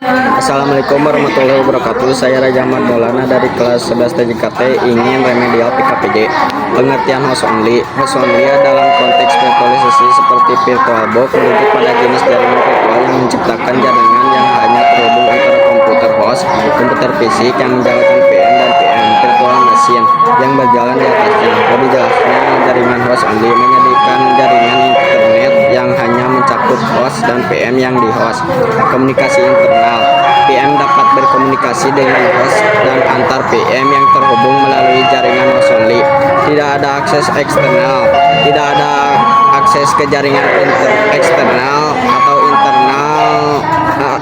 Assalamualaikum warahmatullahi wabarakatuh. Saya Raja Ahmad Maulana dari kelas 11 TJKT ingin remedial PKPJ. Pengertian host only. Host only dalam konteks virtualisasi seperti VirtualBox merujuk pada jenis jaringan virtual yang menciptakan jaringan yang hanya terhubung antara komputer host, komputer fisik yang menjalankan VM dan PM virtual machine yang berjalan di atasnya. Lebih jelasnya, jaringan host only menyediakan jaringan internet yang hanya mencakup host dan PM yang di host. Komunikasi internal. PM dapat berkomunikasi dengan host dan antar PM yang terhubung melalui jaringan host only. Tidak ada akses eksternal. Tidak ada akses ke jaringan eksternal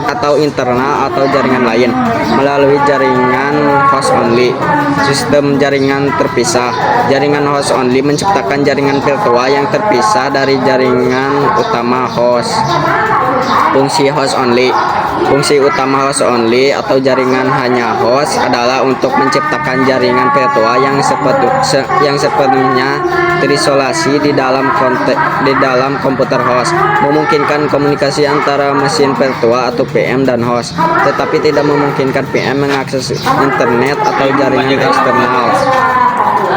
atau internal atau jaringan lain melalui jaringan host only. Sistem jaringan terpisah. Jaringan host only menciptakan jaringan virtual yang terpisah dari jaringan utama host. Fungsi host only. Fungsi utama host only atau jaringan hanya host adalah untuk menciptakan jaringan virtual yang sepenuhnya terisolasi di dalam komputer host, memungkinkan komunikasi antara mesin virtual atau PM dan host, tetapi tidak memungkinkan PM mengakses internet atau jaringan eksternal.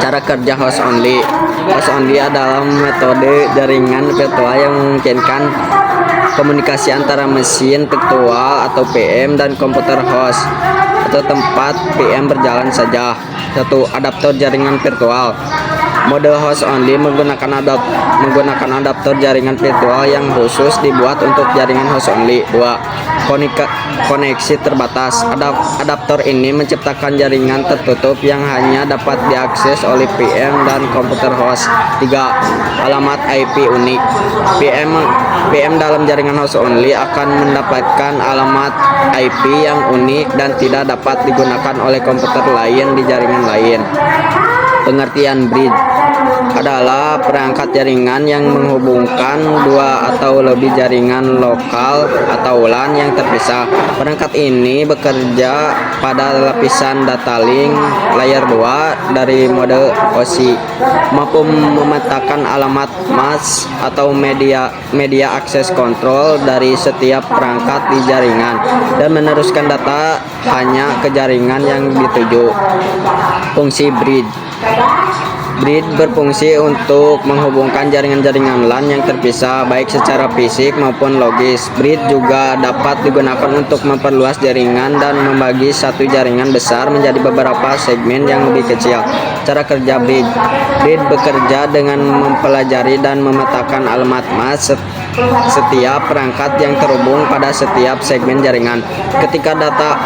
Cara kerja host only. Host only adalah metode jaringan virtual yang memungkinkan komunikasi antara mesin virtual atau PM dan komputer host atau tempat PM berjalan saja. 1. Adaptor jaringan virtual. Mode host only menggunakan adaptor jaringan virtual yang khusus dibuat untuk jaringan host only. 2. Koneksi terbatas. Adaptor ini menciptakan jaringan tertutup yang hanya dapat diakses oleh PM dan komputer host. 3. Alamat IP unik. PM dalam jaringan host only akan mendapatkan alamat IP yang unik dan tidak dapat digunakan oleh komputer lain di jaringan lain. Pengertian bridge adalah perangkat jaringan yang menghubungkan dua atau lebih jaringan lokal atau LAN yang terpisah. Perangkat ini bekerja pada lapisan data link layer 2 dari mode OSI, mampu memetakan alamat MAC atau media access control dari setiap perangkat di jaringan dan meneruskan data hanya ke jaringan yang dituju. Fungsi bridge berfungsi untuk menghubungkan jaringan-jaringan LAN yang terpisah baik secara fisik maupun logis. Bridge juga dapat digunakan untuk memperluas jaringan dan membagi satu jaringan besar menjadi beberapa segmen yang lebih kecil. Cara kerja bridge bekerja dengan mempelajari dan memetakan alamat MAC setiap perangkat yang terhubung pada setiap segmen jaringan. Ketika data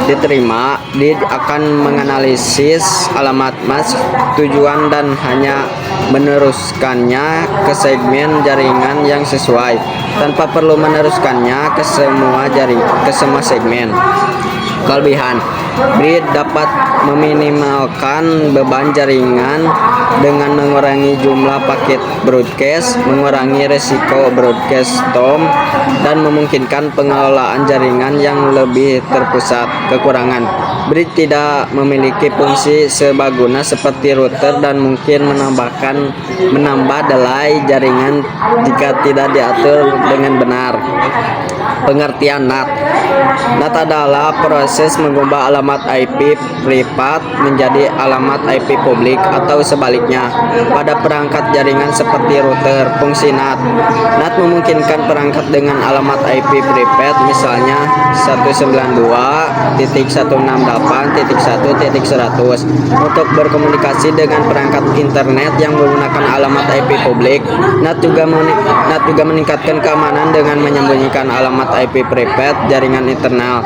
diterima, bridge akan menganalisis alamat MAC tujuan dan hanya meneruskannya ke segmen jaringan yang sesuai tanpa perlu meneruskannya ke semua segmen. Kelebihan bridge dapat meminimalkan beban jaringan dengan mengurangi jumlah paket broadcast, mengurangi resiko broadcast storm, dan memungkinkan pengelolaan jaringan yang lebih terpusat. Kekurangan bridge tidak memiliki fungsi serbaguna seperti router dan mungkin menambah delay jaringan jika tidak diatur dengan benar. Pengertian NAT. NAT adalah proses mengubah alamat IP privat menjadi alamat IP publik atau sebaliknya pada perangkat jaringan seperti router. Fungsi NAT memungkinkan perangkat dengan alamat IP privat misalnya 192.168.1.100 untuk berkomunikasi dengan perangkat internet yang menggunakan alamat IP publik. NAT juga meningkatkan keamanan dengan menyembunyikan alamat IP privat jaringan internal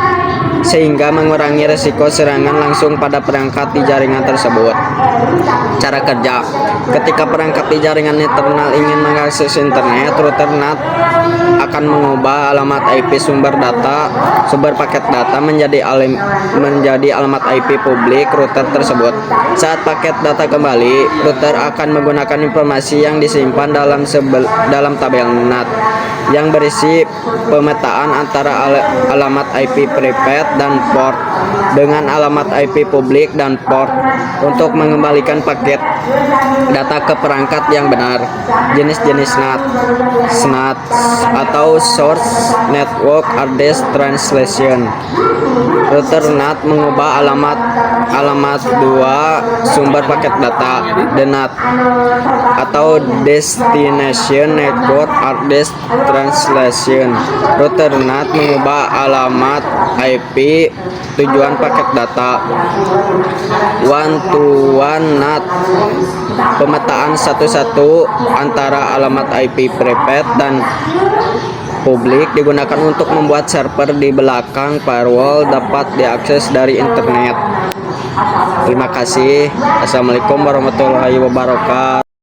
sehingga mengurangi risiko serangan langsung pada perangkat di jaringan tersebut. Cara kerja. Ketika perangkat di jaringan internal ingin mengakses internet, router NAT akan mengubah alamat IP sumber paket data menjadi alamat IP publik router tersebut. Saat paket data kembali, router akan menggunakan informasi yang disimpan dalam tabel NAT yang berisi pemetaan antara alamat IP privat dan port dengan alamat IP publik dan port untuk mengembalikan paket data ke perangkat yang benar. Jenis-jenis NAT, SNAT atau Source Network Address Translation. Router NAT mengubah alamat dua sumber paket data. DNAT atau Destination Network Address Translation. Router NAT mengubah alamat IP tujuan paket data. One-to-one NAT, pemetaan satu-satu antara alamat IP private dan publik digunakan untuk membuat server di belakang firewall dapat diakses dari internet. Terima kasih. Assalamualaikum warahmatullahi wabarakatuh.